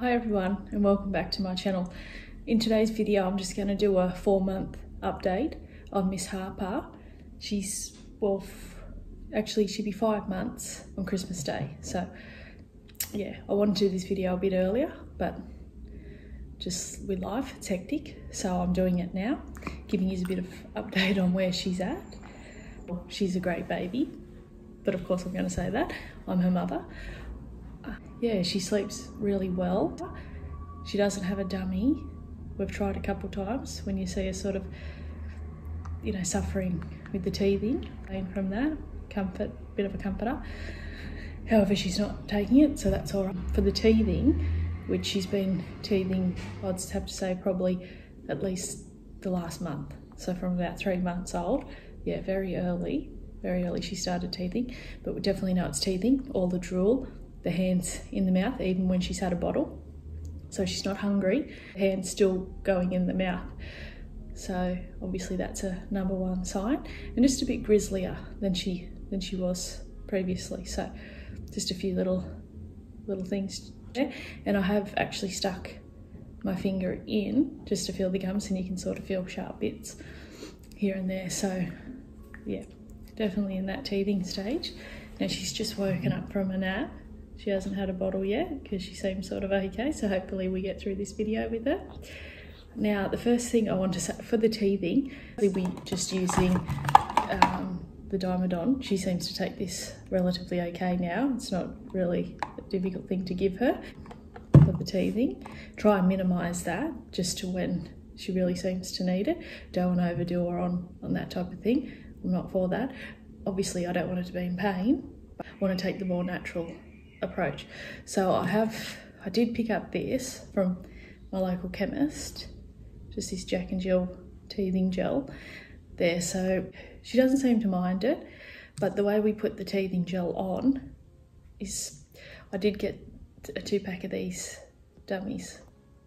Hi everyone and welcome back to my channel. In today's video I'm just going to do a 4-month update on Miss Harper. She's, well, actually she'll be 5 months on Christmas Day. So yeah, I wanted to do this video a bit earlier, but just with life it's hectic, so I'm doing it now, giving you a bit of update on where she's at. She's a great baby, but of course I'm going to say that I'm her mother. Yeah, she sleeps really well. She doesn't have a dummy. We've tried a couple times when you see her sort of, you know, suffering with the teething, pain from that, comfort, bit of a comforter. However, she's not taking it, so that's all right. For the teething, which she's been teething, I'd have to say probably at least the last month. So from about 3 months old, yeah, very early she started teething, but we definitely know it's teething. All the drool, the hands in the mouth, even when she's had a bottle. So she's not hungry, hands still going in the mouth. So obviously that's a #1 sign, and just a bit grislier than she was previously. So just a few little things there. And I have actually stuck my finger in just to feel the gums, and you can sort of feel sharp bits here and there. So yeah, definitely in that teething stage. Now she's just woken up from a nap. She hasn't had a bottle yet because she seems sort of okay, so hopefully we get through this video with her. Now, the first thing I want to say for the teething, we're just using the Dimedon. She seems to take this relatively okay now. It's not really a difficult thing to give her for the teething. Try and minimise that just to when she really seems to need it. Don't want to overdo her on that type of thing. I'm not for that. Obviously, I don't want her to be in pain, but I want to take the more natural approach. So I did pick up this from my local chemist, just this Jack and Jill teething gel there. So she doesn't seem to mind it, but the way we put the teething gel on is, I did get a 2-pack of these dummies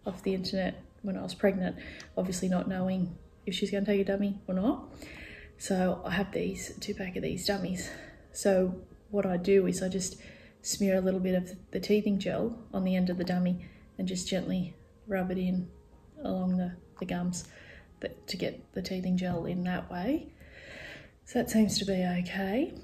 off the internet when I was pregnant, obviously not knowing if she's going to take a dummy or not. So I have these, a 2-pack of these dummies. So what I do is I just smear a little bit of the teething gel on the end of the dummy and just gently rub it in along the gums to get the teething gel in that way. So that seems to be okay.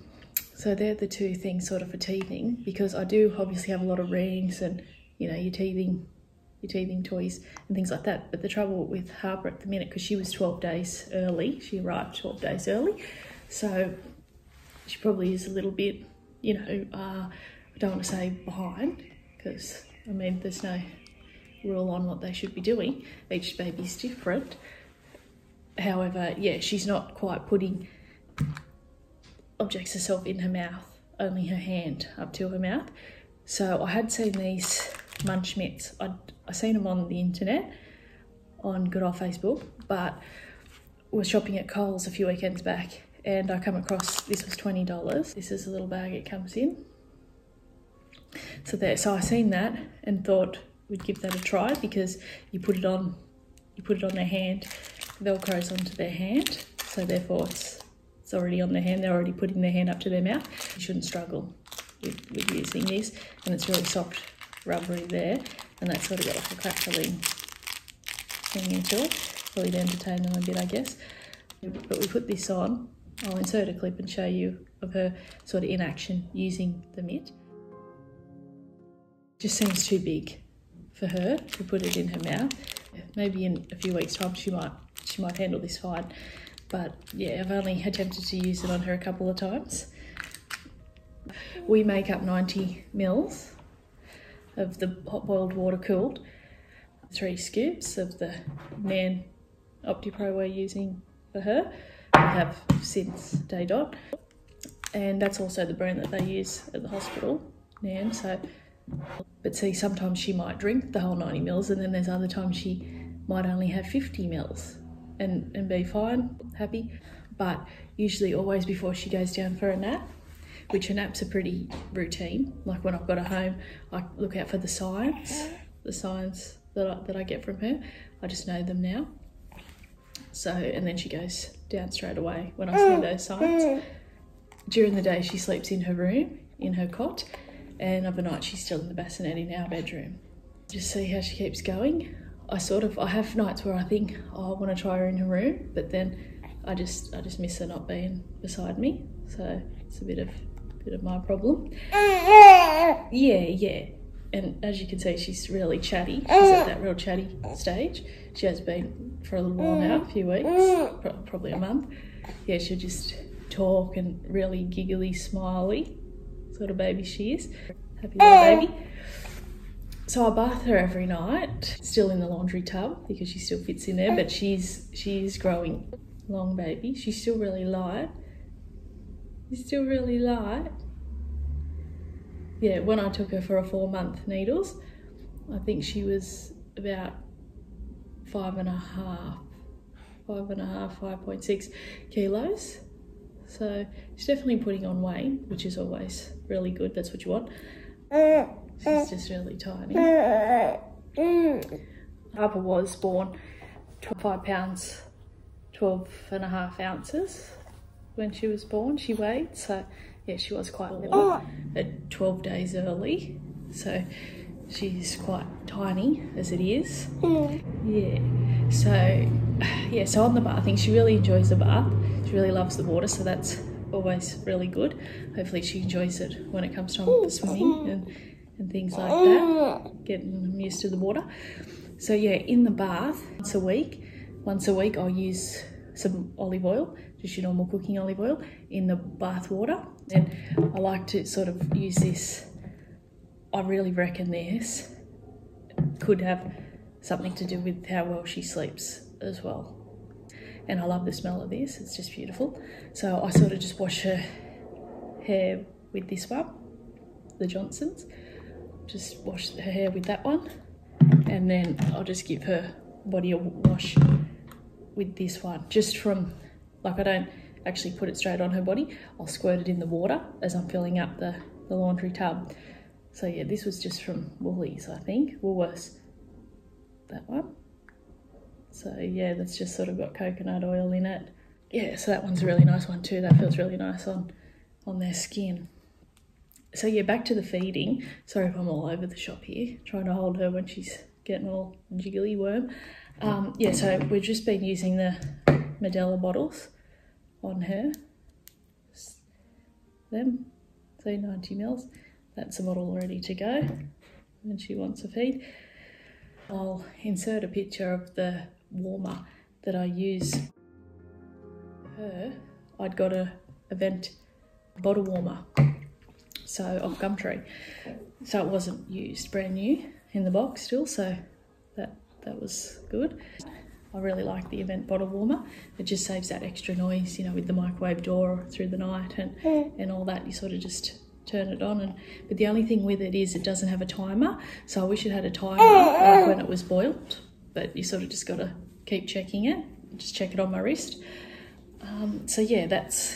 So they're the two things sort of for teething, because I do obviously have a lot of rings and, you know, your teething toys and things like that. But the trouble with Harper at the minute, because she was 12 days early, she arrived 12 days early, so she probably is a little bit, you know, I don't want to say behind, because I mean there's no rule on what they should be doing. Each baby's different. However, yeah, she's not quite putting objects herself in her mouth, only her hand up to her mouth. So I had seen these Munch Mitts. I seen them on the internet, on good old Facebook, but was shopping at Coles a few weekends back, and I come across, this was $20. This is a little bag it comes in. So I seen that and thought we'd give that a try, because you put it on their hand, velcros onto their hand, so therefore it's already on their hand, they're already putting their hand up to their mouth. You shouldn't struggle with using this, and it's really soft, rubbery there, and that's sort of got like a crackling thing into it, really to entertain them a bit, I guess. But we put this on. I'll insert a clip and show you of her sort of in action using the mitt. Just seems too big for her to put it in her mouth. Maybe in a few weeks' time she might handle this fine. But yeah, I've only attempted to use it on her a couple of times. We make up 90 mils of the hot boiled water cooled, 3 scoops of the Man OptiPro we're using for her. We have since day dot, and that's also the brand that they use at the hospital, Nan. So, but see, sometimes she might drink the whole 90 mils, and then there's other times she might only have 50 mils and be fine, happy. But usually always before she goes down for a nap, which her naps are pretty routine. Like when I've got her home, I look out for the signs that I get from her. I just know them now. So, and then she goes down straight away when I see those signs. During the day she sleeps in her room, in her cot, and overnight she's still in the bassinet in our bedroom. Just see how she keeps going. I have nights where I think, oh, I want to try her in her room, but then I just miss her not being beside me. So it's a bit of my problem. Yeah. And as you can see, she's really chatty. She's at that real chatty stage. She has been for a little while now, a few weeks, probably a month. Yeah, she'll just talk and really giggly, smiley sort of baby she is. Happy little baby. So I bath her every night, still in the laundry tub because she still fits in there, but she is growing. Long baby. She's still really light. She's still really light. Yeah, when I took her for a 4-month needles, I think she was about 5.6 kilos. So she's definitely putting on weight, which is always really good. That's what you want. She's just really tiny. Harper was born 5 pounds, 12.5 ounces when she was born. She weighed, so yeah, she was quite little at 12 days early. So she's quite tiny as it is. Yeah. So on the bathing, she really enjoys the bath. She really loves the water, so that's always really good. Hopefully she enjoys it when it comes time for swimming and things like that, getting them used to the water. So yeah, in the bath once a week I'll use some olive oil, just your normal cooking olive oil, in the bath water. And I like to sort of use this. I really reckon this could have something to do with how well she sleeps as well. And I love the smell of this, it's just beautiful. So I sort of just wash her hair with this one, the Johnson's. Just wash her hair with that one. And then I'll just give her body a wash with this one. Just from, like, I don't actually put it straight on her body. I'll squirt it in the water as I'm filling up the laundry tub. So yeah, this was just from Woolies, I think. Woolworths, that one. So yeah, that's just sort of got coconut oil in it. Yeah, so that one's a really nice one too. That feels really nice on their skin. So yeah, back to the feeding. Sorry if I'm all over the shop here, trying to hold her when she's getting all jiggly worm. Yeah, so we've just been using the Medela bottles on her. Just them, so 90 mils. That's a bottle ready to go when she wants a feed. I'll insert a picture of the warmer that I use. Her, I'd got a vent bottle warmer, so off Gumtree. So it wasn't used, brand new in the box still, so that was good. I really like the Event bottle warmer. It just saves that extra noise, you know, with the microwave door through the night and all that. You sort of just turn it on. But the only thing with it is it doesn't have a timer. So I wish it had a timer like when it was boiled, but you sort of just got to keep checking it. Just check it on my wrist. So yeah, that's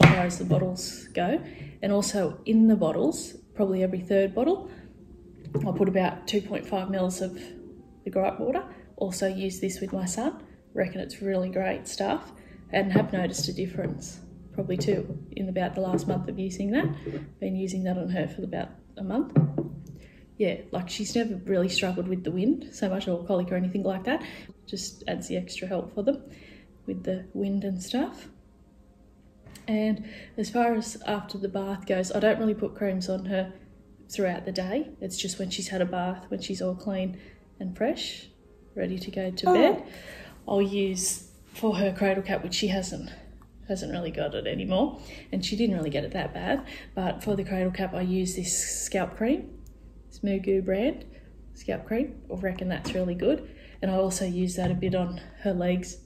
as far as the bottles go. And also in the bottles, probably every third bottle, I'll put about 2.5 mils of the gripe water. Also use this with my son. Reckon it's really great stuff and have noticed a difference probably too in about the last month of using that. Been using that on her for about a month. Yeah, like she's never really struggled with the wind so much, or colic or anything like that. Just adds the extra help for them with the wind and stuff. And as far as after the bath goes, I don't really put creams on her throughout the day. It's just when she's had a bath, when she's all clean and fresh, ready to go to bed, I'll use for her cradle cap, which she hasn't really got it anymore, and she didn't really get it that bad. But for the cradle cap, I use this scalp cream, this Mugu brand scalp cream. I reckon that's really good, and I also use that a bit on her legs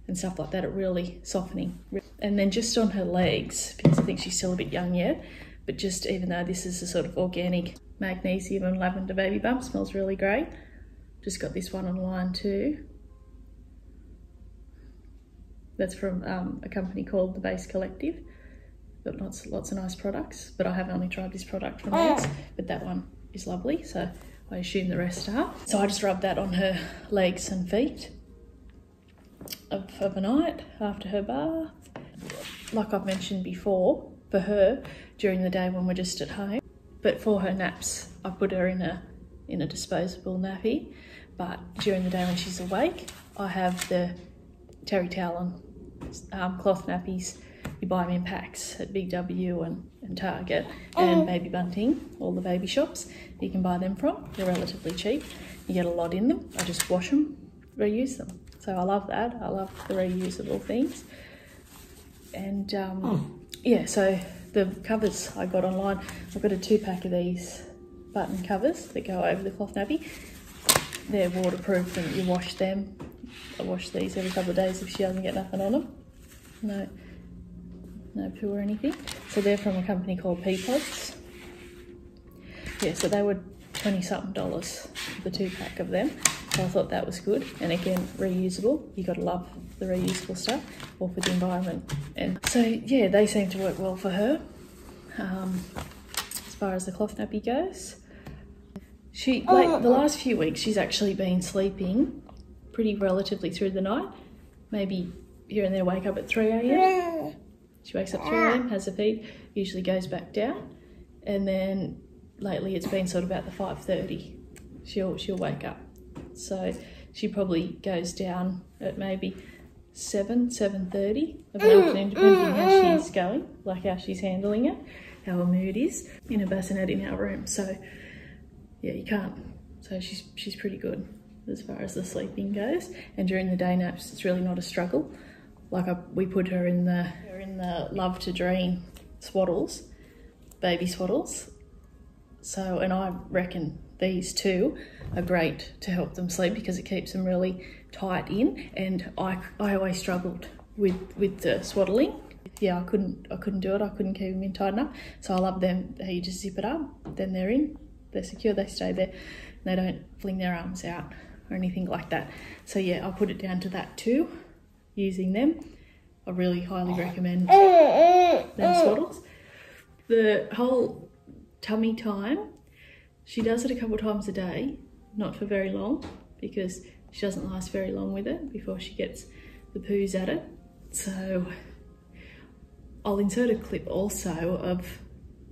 and stuff like that. It really softening. And then just on her legs, because I think she's still a bit young yet, but just even though this is a sort of organic magnesium and lavender baby balm, smells really great. Just got this one online too. That's from a company called The Base Collective. Got lots of nice products, but I have only tried this product from theirs, but that one is lovely, so I assume the rest are. So I just rub that on her legs and feet of a night after her bath. Like I've mentioned before, for her during the day when we're just at home, but for her naps, I put her in in a disposable nappy, but during the day when she's awake, I have the terry towel and cloth nappies. You buy them in packs at Big W and Target and Baby Bunting, all the baby shops. You can buy them from. They're relatively cheap. You get a lot in them. I just wash them, reuse them. So I love that. I love the reusable things. And yeah, so the covers I got online, I've got a 2-pack of these button covers that go over the cloth nappy. They're waterproof and you wash them. I wash these every couple of days if she doesn't get nothing on them. No poo or anything. So they're from a company called Peapods. Yeah, so they were $20-something for the 2-pack of them. So I thought that was good. And again, reusable. You gotta love the reusable stuff, or for the environment. And so yeah, they seem to work well for her. As far as the cloth nappy goes, the last few weeks she's actually been sleeping pretty relatively through the night. Maybe here and there wake up at 3 a.m. She wakes up 3 a.m, has a feed, usually goes back down, and then lately it's been sort of about the 5:30. She'll wake up. So she probably goes down at maybe 7:30 of an afternoon, depending on how she's going, like how she's handling it, how her mood is, in a bassinet in our room. So yeah, you can't. So she's pretty good as far as the sleeping goes. And during the day naps, it's really not a struggle. Like we put her in the Love to Dream swaddles, baby swaddles. So, and I reckon these two are great to help them sleep because it keeps them really tight in. And I always struggled with the swaddling. Yeah, I couldn't do it. I couldn't keep them in tight enough. So I love them. How you just zip it up, then they're in, they're secure, they stay there. They don't fling their arms out or anything like that. So yeah, I'll put it down to that too, using them. I really highly recommend them swaddles. The whole tummy time, she does it a couple of times a day, not for very long, because she doesn't last very long with it before she gets the poos at it. So I'll insert a clip also of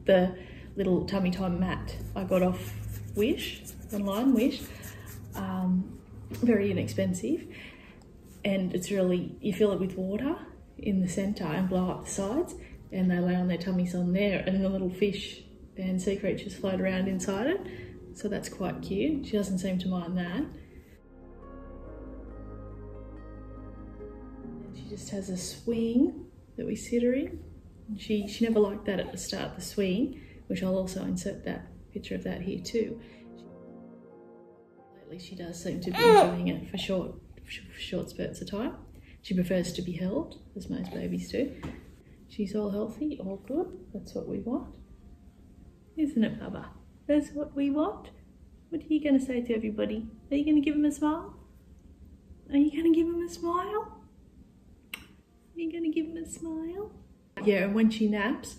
the little tummy time mat I got off Wish, online Wish. Very inexpensive, and it's really, you fill it with water in the centre and blow up the sides, and they lay on their tummies on there, and the little fish and sea creatures float around inside it. So that's quite cute. She doesn't seem to mind that. And she just has a swing that we sit her in. And she never liked that at the start, the swing, which I'll also insert that picture of that here too. Lately she does seem to be enjoying it for short spurts of time. She prefers to be held, as most babies do. She's all healthy, all good. That's what we want. Isn't it, Bubba? That's what we want. What are you going to say to everybody? Are you going to give them a smile? Are you going to give them a smile? Are you going to give them a smile? Yeah, and when she naps,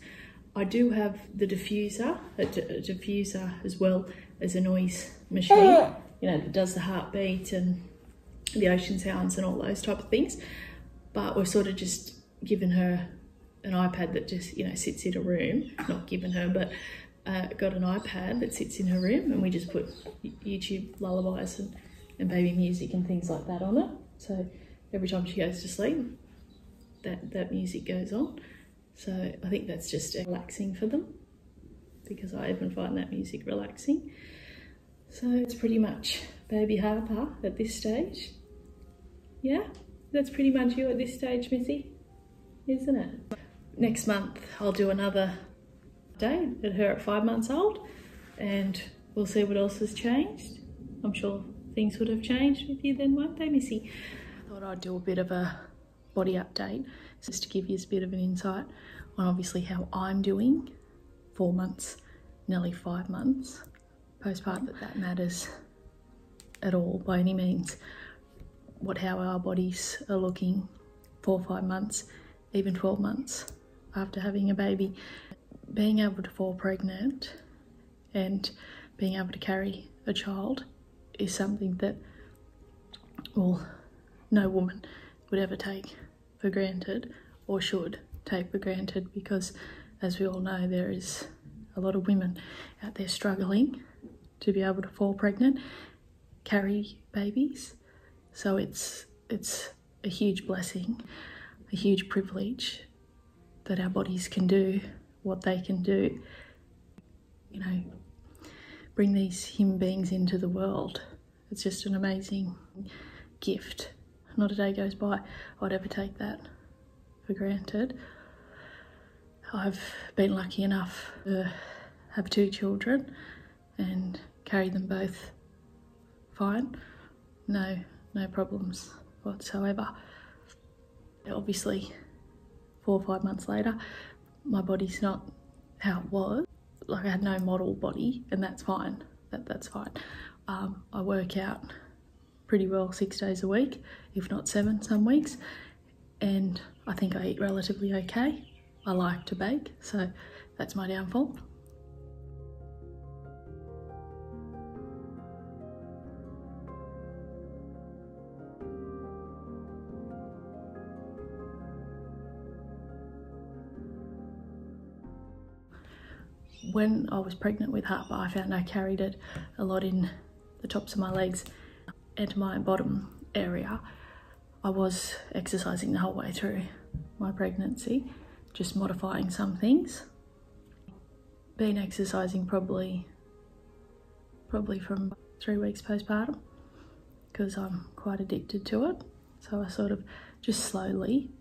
I do have the diffuser, a diffuser as well as a noise machine, you know, that does the heartbeat and the ocean sounds and all those type of things. But we're sort of just given her an iPad that just, you know, sits in a room. Not given her, but got an iPad that sits in her room, and we just put YouTube lullabies and baby music and things like that on it. So every time she goes to sleep, that music goes on. So I think that's just relaxing for them, because I even find that music relaxing. So it's pretty much baby Harper at this stage. Yeah, that's pretty much you at this stage, Missy, isn't it? Next month I'll do another day at her at 5 months old, and we'll see what else has changed. I'm sure things would have changed with you then, won't they, Missy? I thought I'd do a bit of a body update just to give you a bit of an insight on obviously how I'm doing. 4 months, nearly 5 months postpartum, that matters at all by any means. How our bodies are looking 4 or 5 months, even 12 months after having a baby. Being able to fall pregnant and being able to carry a child is something that, well, no woman would ever take for granted, or should take for granted, because as we all know, there is a lot of women out there struggling to be able to fall pregnant, carry babies. So it's a huge blessing, a huge privilege that our bodies can do what they can do. You know, bring these human beings into the world. It's just an amazing gift. Not a day goes by I'd ever take that for granted. I've been lucky enough to have 2 children and carry them both fine. No problems whatsoever. Obviously, 4 or 5 months later, my body's not how it was. Like, I had no model body, and that's fine. That's fine. I work out pretty well 6 days a week, if not 7 some weeks, and I think I eat relatively okay. I like to bake, so that's my downfall. When I was pregnant with Harper, I found I carried it a lot in the tops of my legs and my bottom area. I was exercising the whole way through my pregnancy, just modifying some things. Been exercising probably from 3 weeks postpartum, because I'm quite addicted to it. So I sort of just slowly,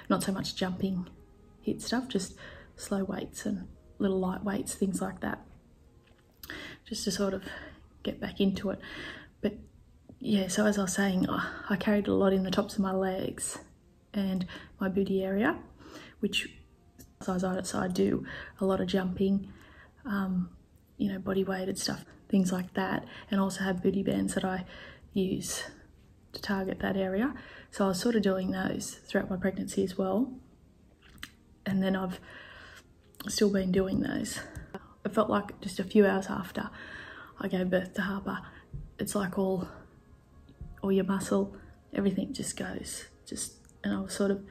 not so much jumping hit stuff, just slow weights and little light weights, things like that, just to sort of get back into it. But yeah, so as I was saying, I carried a lot in the tops of my legs and my booty area, which so I do a lot of jumping, you know, body weighted stuff, things like that, and also have booty bands that I use to target that area. So I was sort of doing those throughout my pregnancy as well, and then I've still been doing those. It felt like just a few hours after I gave birth to Harper, it's like all your muscle, everything just goes, and I was sort of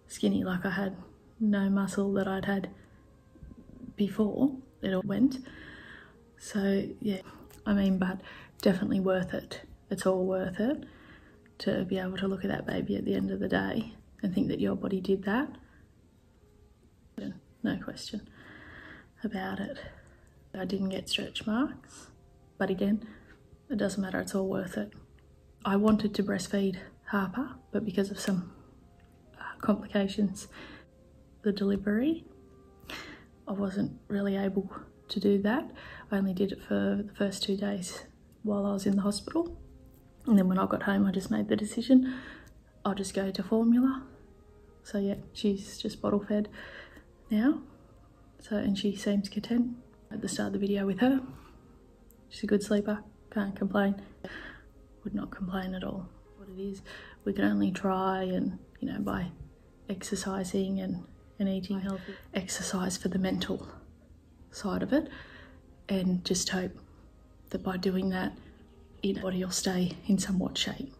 skinny, like I had no muscle that I'd had before. It all went. So yeah, I mean, but definitely worth it. It's all worth it to be able to look at that baby at the end of the day and think that your body did that. No question about it. I didn't get stretch marks, but again, it doesn't matter, it's all worth it. I wanted to breastfeed Harper, but because of some complications, the delivery, I wasn't really able to do that. I only did it for the first 2 days while I was in the hospital. And then when I got home, I just made the decision, I'll just go to formula. So yeah, she's just bottle fed now. So, and she seems content. At the start of the video with her, she's a good sleeper, can't complain. Would not complain at all. What it is, we can only try, and you know, by exercising and eating healthy, exercise for the mental side of it, and just hope that by doing that, your body will stay in somewhat shape.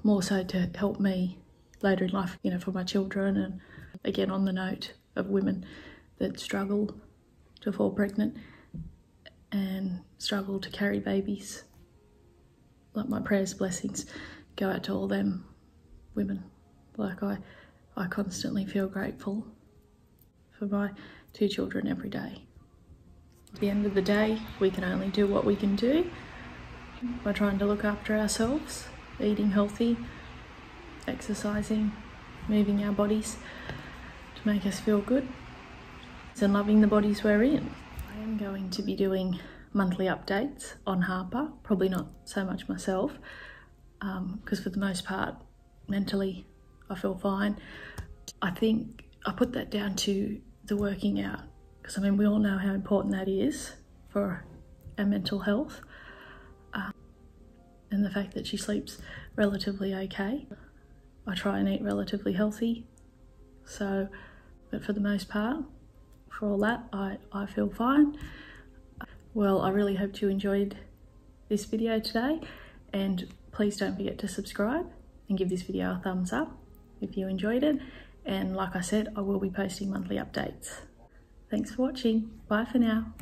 More so to help me later in life, you know, for my children. And again, on the note of women that struggle to fall pregnant and struggle to carry babies, like, my prayers, blessings go out to all them women. Like, I constantly feel grateful for my 2 children every day. At the end of the day, we can only do what we can do by trying to look after ourselves, eating healthy, exercising, moving our bodies to make us feel good, and loving the bodies we're in. I am going to be doing monthly updates on Harper, probably not so much myself, because for the most part, mentally, I feel fine. I think I put that down to the working out, because I mean, we all know how important that is for our mental health, and the fact that she sleeps relatively okay. I try and eat relatively healthy, so, but for the most part, for all that, I feel fine. Well, I really hope you enjoyed this video today, and please don't forget to subscribe and give this video a thumbs up if you enjoyed it. And like I said, I will be posting monthly updates. Thanks for watching. Bye for now.